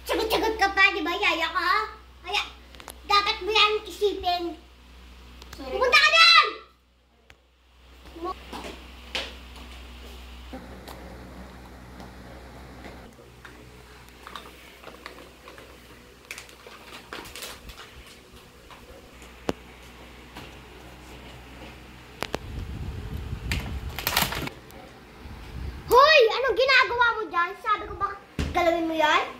Sagot-sagot ka pa, di ba? Yaya ka. Kaya, dapat mo yan isipin. Pumunta ka doon! Hoy! Anong ginagawa mo dyan? Sabi ko ba galawin mo yan?